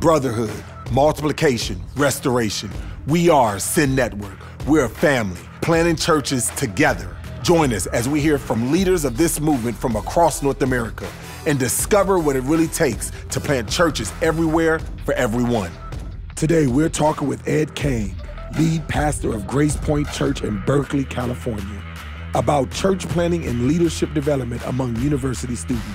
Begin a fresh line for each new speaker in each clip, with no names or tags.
brotherhood, multiplication, restoration. We are Sin Network. We're a family, planting churches together. Join us as we hear from leaders of this movement from across North America and discover what it really takes to plant churches everywhere for everyone. Today, we're talking with Ed Kang, lead pastor of Gracepoint Church in Berkeley, California, about church planting and leadership development among university students.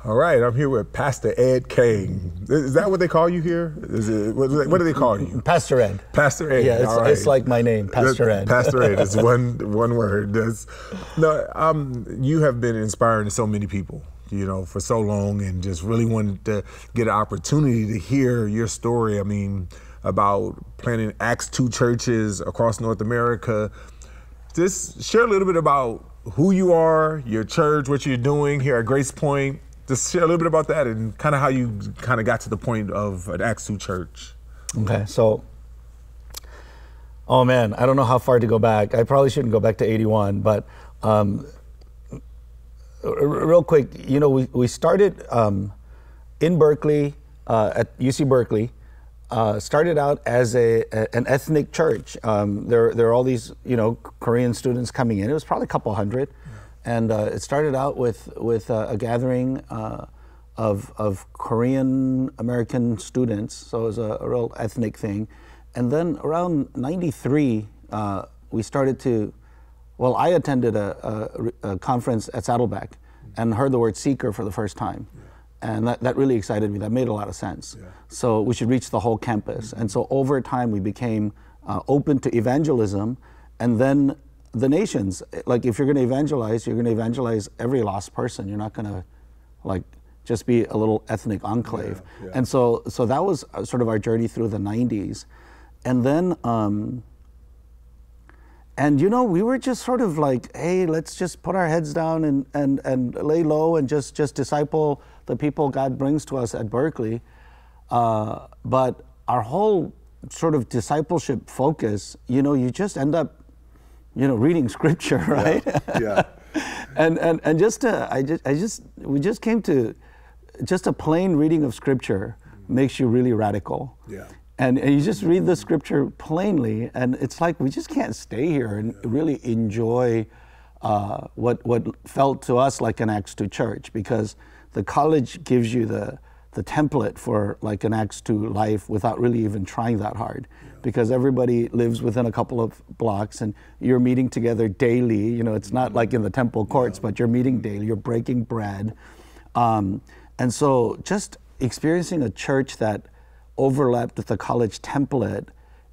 All right, I'm here with Pastor Ed Kang. Is that what they call you here? What do they call you?
Pastor Ed.
Pastor Ed.
Yeah, it's like my name, Pastor Ed.
Pastor Ed is one word. You have been inspiring to so many people, for so long, and just really wanted to get an opportunity to hear your story. I mean, about planting Acts 2 churches across North America. Just share a little bit about who you are, your church, what you're doing here at Gracepoint. Just share a little bit about that and kind of how you kind of got to the point of an Acts 2 church.
Okay, so, oh man, I don't know how far to go back. I probably shouldn't go back to 81, but real quick, we started in Berkeley, at UC Berkeley, started out as an ethnic church. There are all these, Korean students coming in. It was probably a couple hundred. And it started out with a gathering of Korean American students, so it was a real ethnic thing. And then around 93, we started to, I attended a conference at Saddleback and heard the word seeker for the first time. And that really excited me. That made a lot of sense. Yeah. So we should reach the whole campus. And so over time, we became open to evangelism, and then the nations. Like, if you're going to evangelize every lost person. You're not going to just be a little ethnic enclave. Yeah. And so that was sort of our journey through the 90s. And then, we were just sort of like, hey, let's just put our heads down and lay low and just disciple the people God brings to us at Berkeley. But our whole sort of discipleship focus, you just end up reading scripture, right?
Yeah.
and we just came to just a plain reading of scripture makes you really radical.
Yeah.
And you just read the scripture plainly, and it's like we just can't stay here and really enjoy what felt to us like an Acts 2 church, because the college gives you the template for like an Acts 2 life without really even trying that hard. Because everybody lives within a couple of blocks and you're meeting together daily. It's not like in the temple courts, but you're meeting daily, you're breaking bread. And so just experiencing a church that overlapped with the college template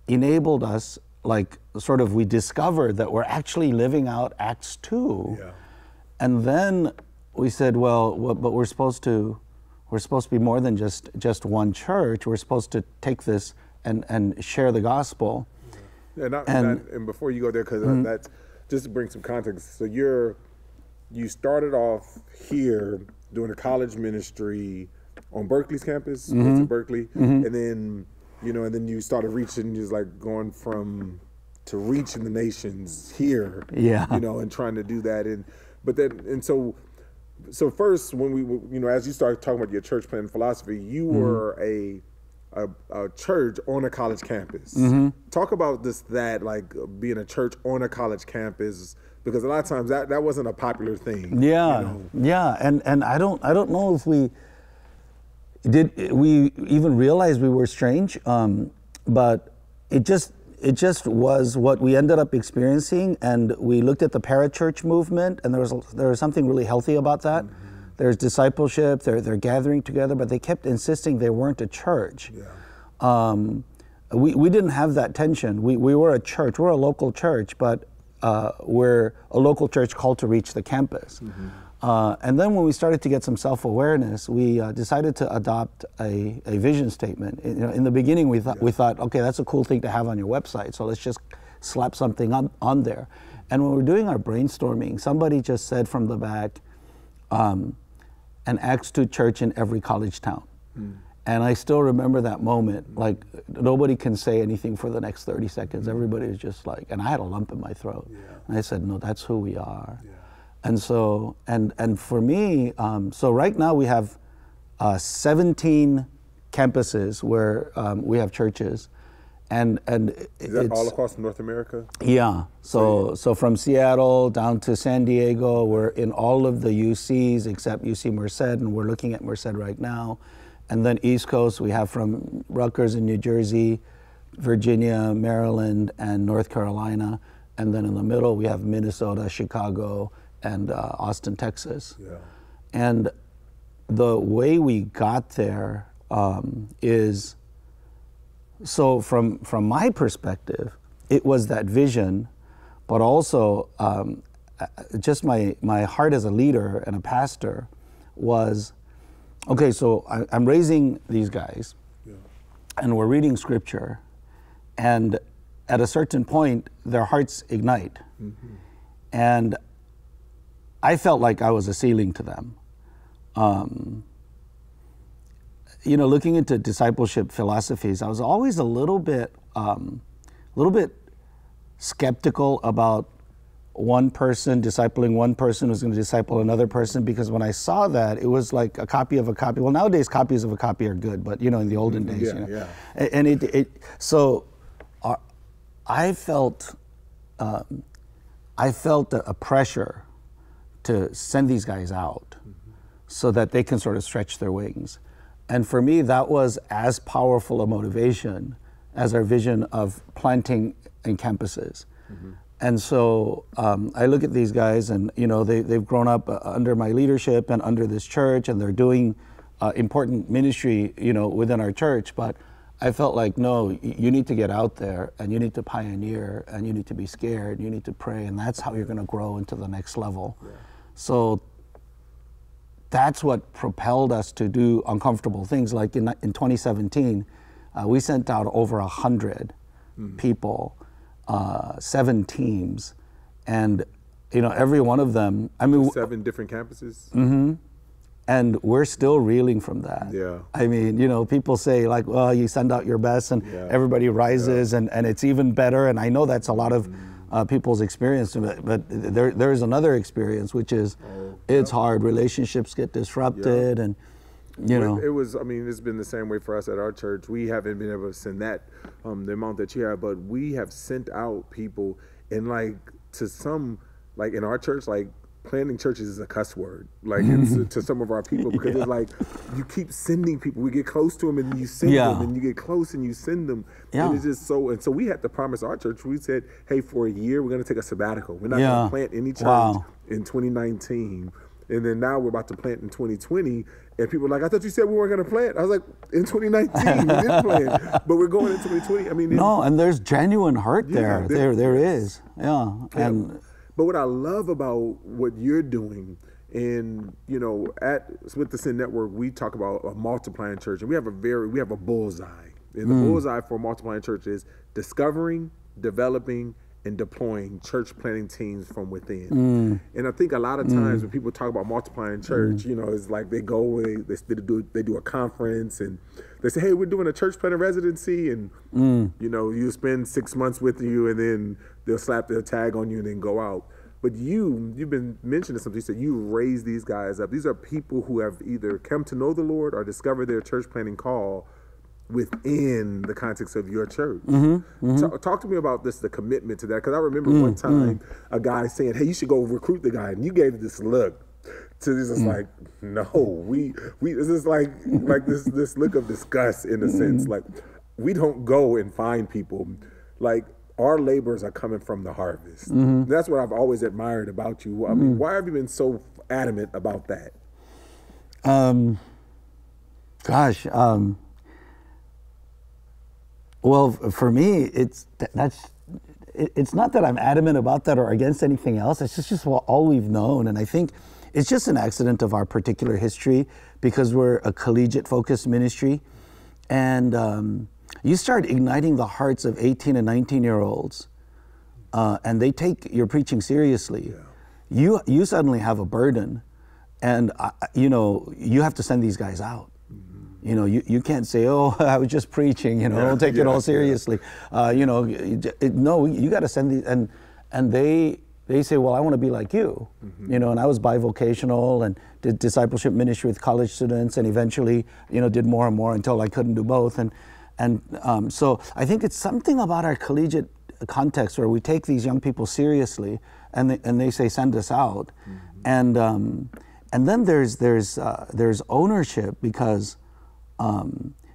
enabled us, we discovered that we're actually living out Acts 2. Yeah. And then we said, but we're supposed to be more than just one church. We're supposed to take this and share the gospel.
Yeah, and before you go there, because that's just to bring some context. So you started off here doing a college ministry on Berkeley's campus, to Berkeley, and then and then you started reaching, just like going to reaching the nations here, and trying to do that, so first, when we, as you started talking about your church planting philosophy, you were a church on a college campus. Talk about being a church on a college campus, because a lot of times that wasn't a popular thing.
Yeah, and I don't know if we even realized we were strange, but it just was what we ended up experiencing. And we looked at the parachurch movement, and there was something really healthy about that. There's discipleship, they're gathering together, but they kept insisting they weren't a church. Yeah. We didn't have that tension. We were a church, we're a local church, but we're a local church called to reach the campus. And then when we started to get some self-awareness, we decided to adopt a vision statement. In the beginning, we thought, okay, that's a cool thing to have on your website, so let's just slap something on there. And when we were doing our brainstorming, somebody just said from the back, an Acts 2 church in every college town. And I still remember that moment. Like, nobody can say anything for the next 30 seconds. Everybody was just like, and I had a lump in my throat. And I said, no, that's who we are. And so, and for me, so right now we have 17 campuses where we have churches. And
is that all across North America?
Yeah. So from Seattle down to San Diego, we're in all of the UCs except UC Merced, and we're looking at Merced right now. And then East Coast, we have from Rutgers in New Jersey, Virginia, Maryland, and North Carolina. And then in the middle, we have Minnesota, Chicago, and Austin, Texas. Yeah. And the way we got there is, so from my perspective, it was that vision, but also just my heart as a leader and a pastor was, okay, so I'm raising these guys, and we're reading scripture, and at a certain point, their hearts ignite. Mm-hmm. And I felt like I was a ceiling to them. Looking into discipleship philosophies, I was always a little bit skeptical about one person discipling one person who's going to disciple another person, because when I saw that, it was like a copy of a copy. Well, nowadays copies of a copy are good, but in the olden days, and so I felt a pressure to send these guys out so that they can sort of stretch their wings. And for me, that was as powerful a motivation as our vision of planting in campuses. Mm-hmm. And so I look at these guys, and they've grown up under my leadership and under this church, and they're doing important ministry within our church. But I felt like, no, you need to get out there, and you need to pioneer, and you need to be scared, you need to pray, and that's how you're going to grow into the next level. Yeah. So that's what propelled us to do uncomfortable things. Like in 2017, we sent out over 100 people, 7 teams, and every one of them. I mean,
7 different campuses.
Mm-hmm. And we're still reeling from that. Yeah. I mean, people say like, well, you send out your best, and everybody rises, and it's even better. And I know that's a lot of people's experience, but there's another experience, which is it's hard. Relationships get disrupted, and
It was. I mean, it's been the same way for us at our church. We haven't been able to send that the amount that you have, but we have sent out people, and to some, in our church, planting churches is a cuss word, it's to some of our people, because it's like you keep sending people. We get close to them, and you send them, and you get close, and you send them. And it's just so. And so we had to promise our church. We said, hey, for a year, we're going to take a sabbatical. We're not going to plant any church in 2019. And then now we're about to plant in 2020, and people are like, I thought you said we weren't going to plant. I was like, in 2019 we did plant, but we're going in 2020. I mean,
no, and there's genuine hurt there. There is, and.
But what I love about what you're doing, and with the Sin Network, we talk about a multiplying church, and we have a bullseye. And the bullseye for a multiplying church is discovering, developing, and deploying church planting teams from within. And I think a lot of times when people talk about multiplying church, it's like they go, they do a conference, and they say, hey, we're doing a church planting residency, and you spend 6 months with you, and then they'll slap their tag on you and then go out. But you've been mentioning something. You said you raised these guys up. These are people who have either come to know the Lord or discovered their church planting call within the context of your church. Talk to me about the commitment to that, because I remember one time a guy saying, hey, you should go recruit the guy, and you gave this look to this is like, no, we this is like this look of disgust, in a sense, like we don't go and find people, like our laborers are coming from the harvest. That's what I've always admired about you. I mean, why have you been so adamant about that?
Well, for me, it's not that I'm adamant about that or against anything else. It's just all we've known. And I think it's just an accident of our particular history, because we're a collegiate-focused ministry. And you start igniting the hearts of 18 and 19-year-olds, and they take your preaching seriously. Yeah. You suddenly have a burden, and you have to send these guys out. You can't say, oh, I was just preaching, don't take it all seriously. No, you got to send these, and they they say, well, I want to be like you, you know, and I was bivocational and did discipleship ministry with college students, and eventually, you know, did more and more until I couldn't do both. And so I think it's something about our collegiate context where we take these young people seriously, and they say, send us out. And then there's ownership, because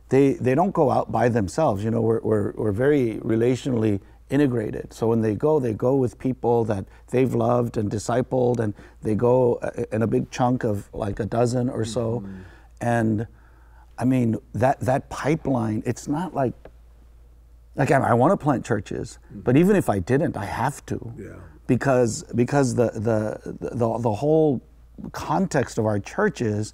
they don't go out by themselves. You know, we're very relationally integrated. So when they go with people that they've loved and discipled, and they go in a big chunk of like a dozen or so. And I mean, that pipeline, it's not like I want to plant churches, but even if I didn't, I have to.
Yeah.
Because the whole context of our church is,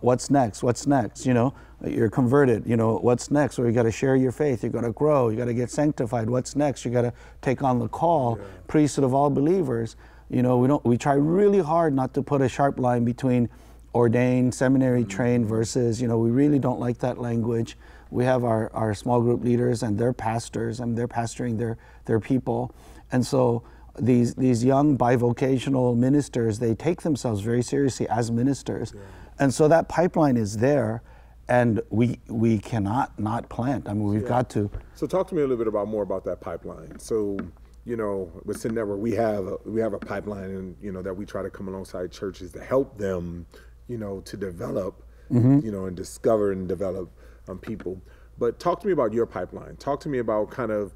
what's next? What's next? You know, you're converted. You know, what's next? Well, you got to share your faith. You got to grow. You got to get sanctified. What's next? You got to take on the call, priesthood of all believers. You know, we try really hard not to put a sharp line between ordained, seminary trained versus, you know, we really don't like that language. We have our small group leaders, and they're pastors, and they're pastoring their people, and so these young bivocational ministers, they take themselves very seriously as ministers. And so that pipeline is there, and we cannot not plant. I mean, we've got to.
So talk to me a little bit more about that pipeline. So, you know, within Network, we have a pipeline, and, you know, that we try to come alongside churches to help them, you know, to develop, you know, and discover and develop people. But talk to me about your pipeline. Talk to me about kind of,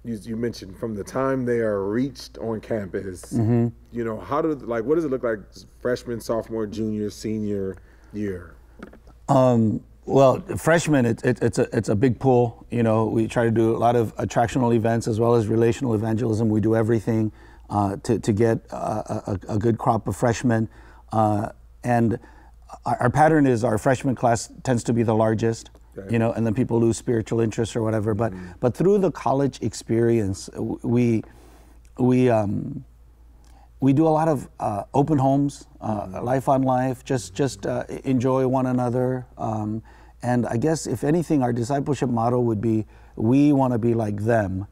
you mentioned from the time they are reached on campus, you know, what does it look like freshman, sophomore, junior, senior year?
Well, freshman, it's a big pool. You know, we try to do a lot of attractional events as well as relational evangelism. We do everything to get a good crop of freshmen. And our pattern is our freshman class tends to be the largest. You know, and then people lose spiritual interest or whatever. But through the college experience, we do a lot of open homes, life on life, just enjoy one another. And I guess if anything, our discipleship motto would be, we want to be like them.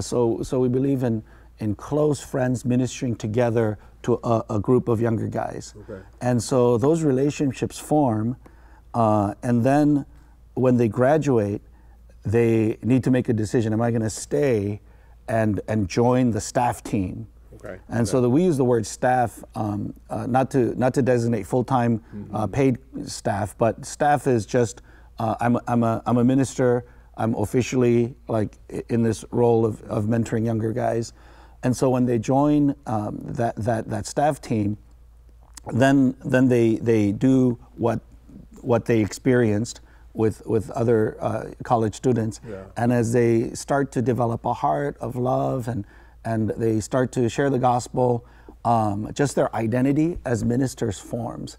So we believe in close friends ministering together to a group of younger guys. And so those relationships form, and then when they graduate, they need to make a decision. Am I going to stay and join the staff team? And so we use the word staff, not to designate full-time paid staff, but staff is just, I'm a minister. I'm officially like in this role of mentoring younger guys. And so when they join that staff team, then they do what they experienced with other college students. And as they start to develop a heart of love and they start to share the gospel, just their identity as ministers forms.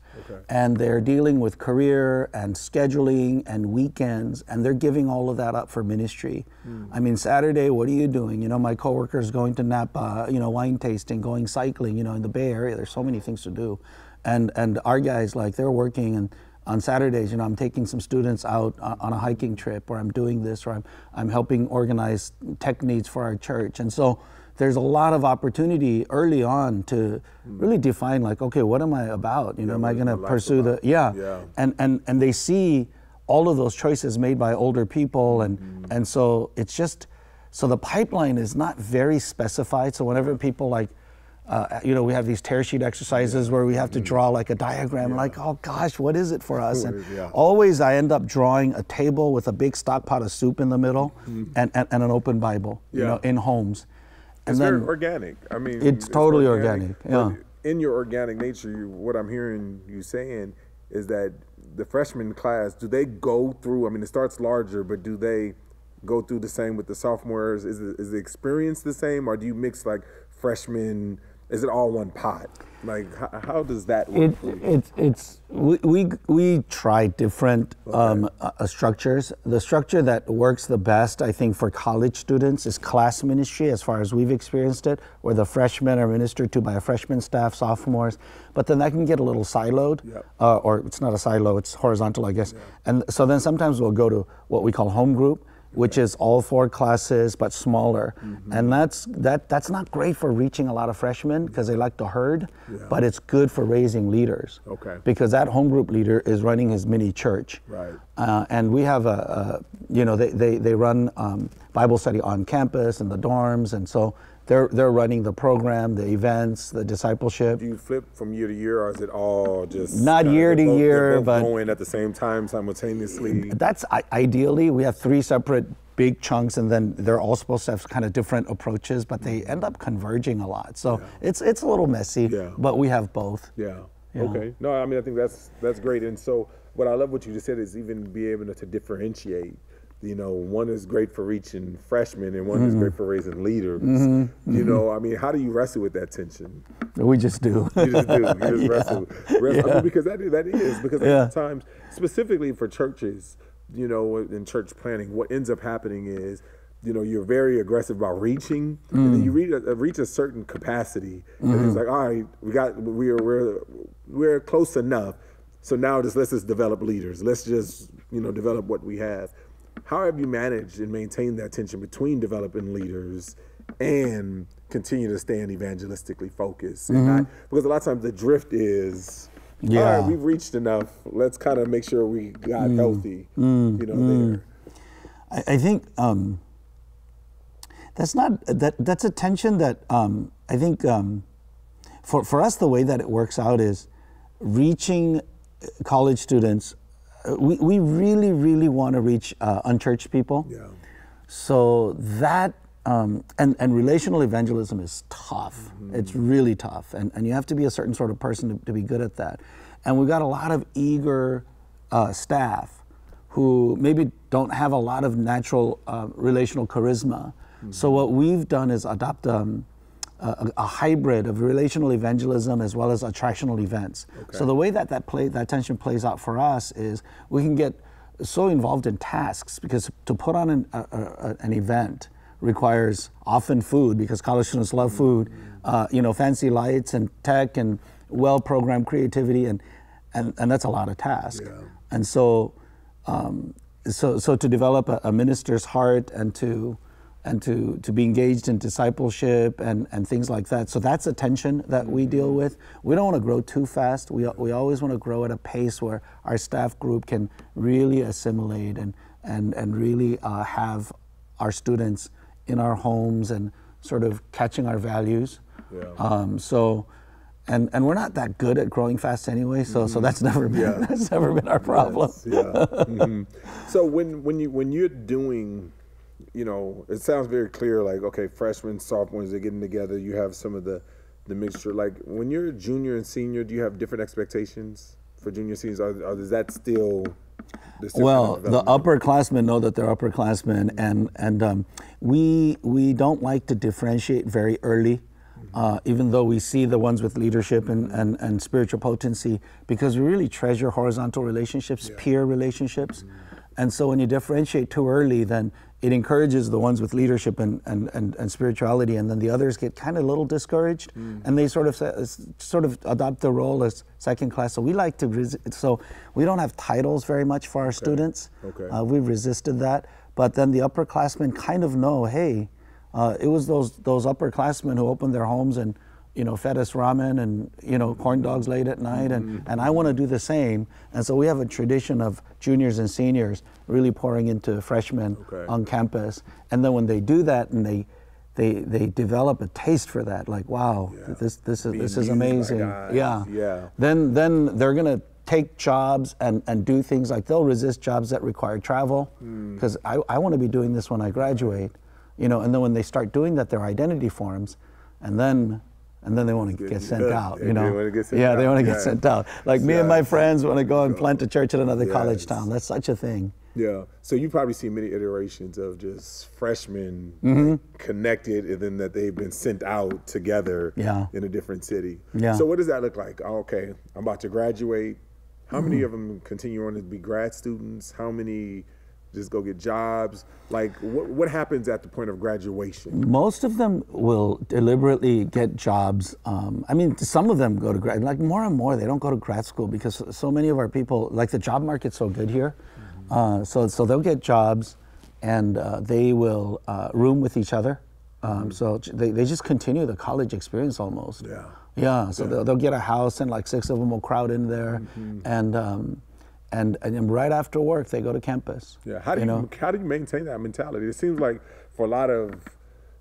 And they're dealing with career and scheduling and weekends, and they're giving all of that up for ministry. I mean, Saturday, what are you doing? You know, my coworker's going to Napa, you know, wine tasting, going cycling, you know, in the Bay Area. There's so many things to do. And our guys, like, they're working, and on Saturdays, you know, I'm taking some students out on a hiking trip, or I'm doing this, or I'm helping organize tech needs for our church. And so there's a lot of opportunity early on to really define, like, okay, what am I about? You know, am I going to pursue and they see all of those choices made by older people, and so it's just, so the pipeline is not very specified. So whenever people like, you know, we have these tear sheet exercises where we have to draw like a diagram, like, oh gosh, what is it for us? And always I end up drawing a table with a big stock pot of soup in the middle and an open Bible, you know, in homes.
And it's very organic. I mean,
it's totally organic.
In your organic nature, what I'm hearing you saying is that the freshman class, do they go through, I mean, it starts larger, but do they go through the same with the sophomores? Is the experience the same, or do you mix like freshmen? Is it all one pot? Like, how does that work? We try different structures. The structure that works the best, I think, for college students is class ministry, as far as we've experienced it, where the freshmen are ministered to by a freshman staff, sophomores. But then that can get a little siloed, or it's not a silo, it's horizontal, I guess. And so then sometimes we'll go to what we call home group.
which is all 4 classes but smaller. And that's not great for reaching a lot of freshmen because they like to herd, but it's good for raising leaders.
Okay.
Because that home group leader is running his mini church.
Right.
And we have they run Bible study on campus in the dorms, and so they're running the program, the events, the discipleship.
Do you flip from year to year, or is it all just
not year to year, but
going at the same time simultaneously?
That's ideally. We have 3 separate big chunks, and then they're all supposed to have kind of different approaches, but they end up converging a lot. So it's a little messy, but we have both.
Yeah. Okay. No, I mean, I think that's great. And so what I love what you just said is even be able to differentiate. You know, one is great for reaching freshmen and one is great for raising leaders. You know, I mean, how do you wrestle with that tension?
We just do.
You just do. You just wrestle. I mean, because that is because a lot of times, specifically for churches, you know, in church planning, what ends up happening is, you know, you're very aggressive about reaching, and then you reach a certain capacity, and it's like, all right, we're close enough. So now let's just develop leaders. Let's just, you know, develop what we have. How have you managed and maintained that tension between developing leaders and continue to stay evangelistically focused? And not, because a lot of times the drift is, all right, we've reached enough. Let's kind of make sure we got healthy, you know, there.
I think that's a tension that I think for us, the way that it works out is reaching college students. We really, really want to reach unchurched people. Yeah. So that, and relational evangelism is tough. It's really tough. And you have to be a certain sort of person to be good at that. And we've got a lot of eager staff who maybe don't have a lot of natural relational charisma. So what we've done is adopt a hybrid of relational evangelism as well as attractional events. Okay. So the way that tension plays out for us is we can get so involved in tasks because to put on an event requires often food because college students love food, you know, fancy lights and tech and well-programmed creativity and that's a lot of tasks. Yeah. And so to develop a minister's heart and to be engaged in discipleship and things like that. So that's a tension that we deal with. We don't want to grow too fast. We always want to grow at a pace where our staff group can really assimilate and really have our students in our homes and sort of catching our values. Yeah. And we're not that good at growing fast anyway, so that's never been our problem. Yes. Yeah.
So when you're doing, you know, it sounds very clear, like, okay, freshmen, sophomores, they're getting together. You have some of the mixture. Like, when you're a junior and senior, do you have different expectations for junior seniors, or is that still?
Well, the upperclassmen know that they're upperclassmen, and we don't like to differentiate very early, even though we see the ones with leadership and spiritual potency, because we really treasure horizontal relationships, peer relationships. And so when you differentiate too early, then it encourages the ones with leadership and spirituality, and then the others get kind of a little discouraged, and they sort of adopt the role as second class. So we like to so we don't have titles very much for our students. Okay. We've resisted that, but then the upperclassmen kind of know, hey, it was those upperclassmen who opened their homes and, you know, fed us ramen and, you know, corn dogs late at night, and I want to do the same. And so we have a tradition of juniors and seniors really pouring into freshmen on campus. And then when they do that and they develop a taste for that, like, wow, this is amazing. Then they're gonna take jobs and do things like they'll resist jobs that require travel because I want to be doing this when I graduate, you know. And then when they start doing that, their identity forms, and then they want to get sent out, you know. They want to get sent out. Like me and my friends want to go and plant a church in another college town. That's such a thing.
Yeah. So you probably see many iterations of just freshmen like, connected, and then that they've been sent out together in a different city. Yeah. So what does that look like? Oh, okay, I'm about to graduate. How many of them continue on to be grad students? How many just go get jobs? Like, what happens at the point of graduation?
Most of them will deliberately get jobs. I mean, some of them go to grad, like more and more, they don't go to grad school because so many of our people, like the job market's so good here. So they'll get jobs, and they will room with each other. So they just continue the college experience almost.
Yeah.
Yeah. So they'll get a house and like 6 of them will crowd in there, and right after work they go to campus.
Yeah. How do you maintain that mentality? It seems like for a lot of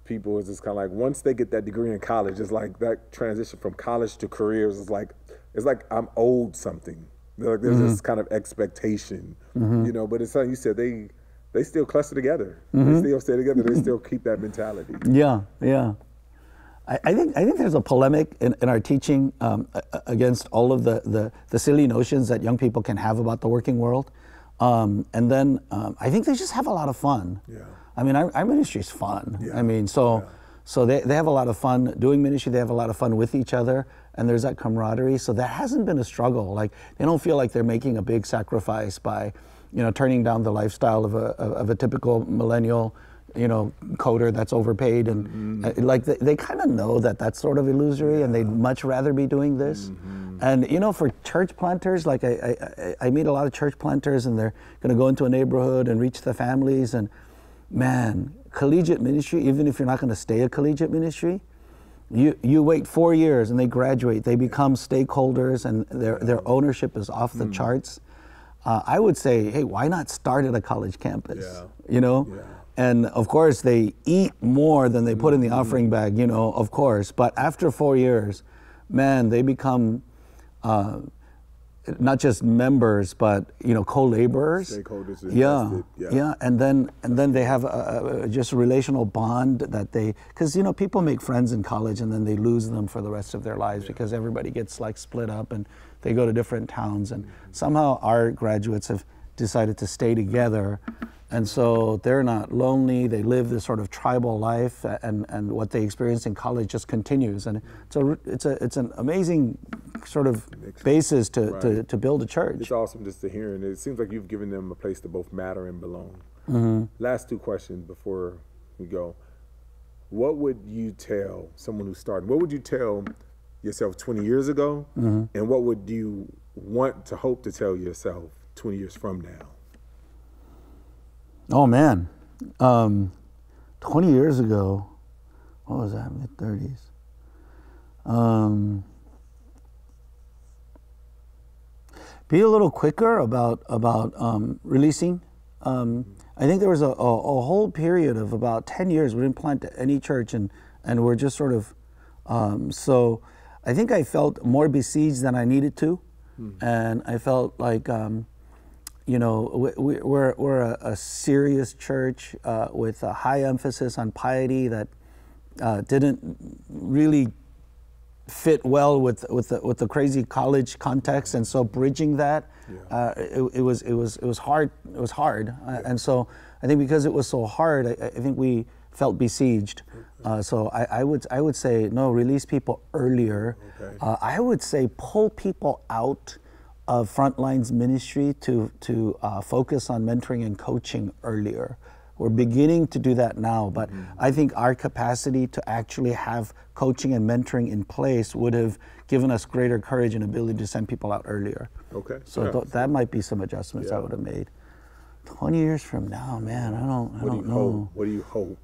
people, it's just kind of like once they get that degree in college, it's like that transition from college to careers is like I'm owed something. Like there's this kind of expectation, But it's something you said they still cluster together. They still stay together. They still keep that mentality.
Yeah. I think there's a polemic in our teaching against all of the silly notions that young people can have about the working world. And then I think they just have a lot of fun.
Yeah.
I mean, our ministry is fun.
Yeah.
I mean, so they have a lot of fun doing ministry. They have a lot of fun with each other, and there's that camaraderie. So that hasn't been a struggle. Like they don't feel like they're making a big sacrifice by, turning down the lifestyle of a typical millennial, coder that's overpaid, and like they kind of know that that's sort of illusory, and they'd much rather be doing this. And for church planters, like I meet a lot of church planters, and they're going to go into a neighborhood and reach the families, and man, collegiate ministry, even if you're not going to stay a collegiate ministry, you wait 4 years and they graduate, they become stakeholders, and their ownership is off the charts. I would say, hey, why not start at a college campus? And of course they eat more than they put in the offering bag, of course. But after 4 years, man, they become not just members, but co-laborers.
Stakeholders.
Yeah. And then they have just a relational bond that because people make friends in college and then they lose them for the rest of their lives because everybody gets like split up and they go to different towns. And somehow our graduates have decided to stay together, and so they're not lonely. They live this sort of tribal life, and what they experience in college just continues. And it's an amazing sort of basis to build a church.
It's awesome just to hear, and it seems like you've given them a place to both matter and belong. Last 2 questions before we go. What would you tell someone who's starting? What would you tell yourself 20 years ago, and what would you want to hope to tell yourself 20 years from now?
Oh man, 20 years ago, what was that, mid-30s? Be a little quicker about releasing. I think there was a whole period of about 10 years we didn't plant any church, and we're just sort of, so I think I felt more besieged than I needed to, and I felt like, we're a serious church with a high emphasis on piety that didn't really fit well with the crazy college context, and so bridging that, it was hard. It was hard, and so I think because it was so hard, I think we felt besieged. So I would say no, release people earlier. I would say pull people out of Frontlines ministry to focus on mentoring and coaching earlier. We're beginning to do that now, but I think our capacity to actually have coaching and mentoring in place would have given us greater courage and ability to send people out earlier.
Okay.
So that might be some adjustments I would have made. 20 years from now, man, I don't know.
What do you hope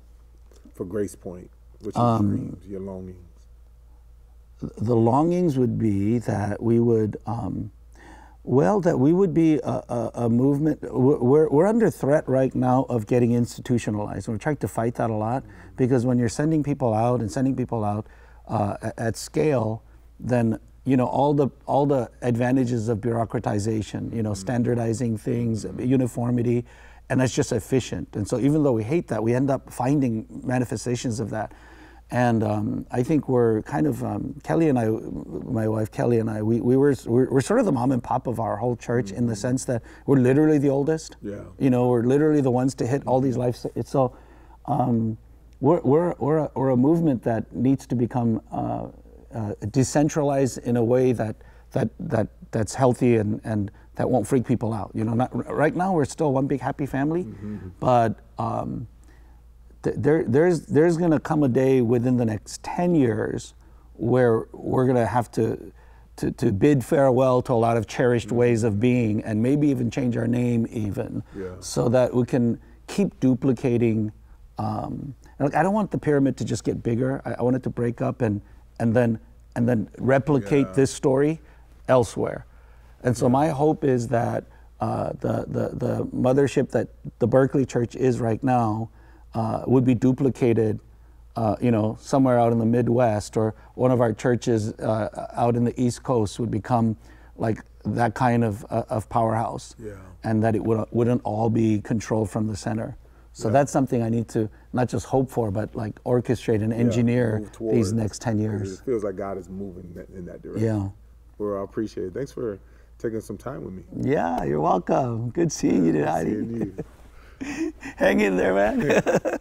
for Gracepoint? What's your dreams, your longings?
The longings would be that we would, that we would be a movement. We're under threat right now of getting institutionalized. And we're trying to fight that a lot, because when you're sending people out at scale, then all the advantages of bureaucratization, standardizing things, uniformity, and that's just efficient. And so even though we hate that, we end up finding manifestations of that. And I think we're kind of, Kelly and I, my wife Kelly and I, we're sort of the mom and pop of our whole church, in the sense that we're literally the oldest.
Yeah.
We're literally the ones to hit all these life. So we're a movement that needs to become decentralized in a way that's healthy and that won't freak people out. Right now we're still one big happy family, but there's going to come a day within the next 10 years where we're going to have to bid farewell to a lot of cherished ways of being, and maybe even change our name even, so that we can keep duplicating. Like, I don't want the pyramid to just get bigger. I want it to break up and then replicate this story elsewhere. And so my hope is that the mothership that the Berkeley Church is right now would be duplicated, somewhere out in the Midwest, or one of our churches out in the East Coast would become like that kind of powerhouse, and that it wouldn't all be controlled from the center. So that's something I need to not just hope for, but like orchestrate and engineer these next 10 years.
It feels like God is moving in that direction.
Yeah.
Well, I appreciate it. Thanks for taking some time with me.
Yeah, you're welcome. Good seeing you, Dhati.
Seeing you.
Hang in there, man.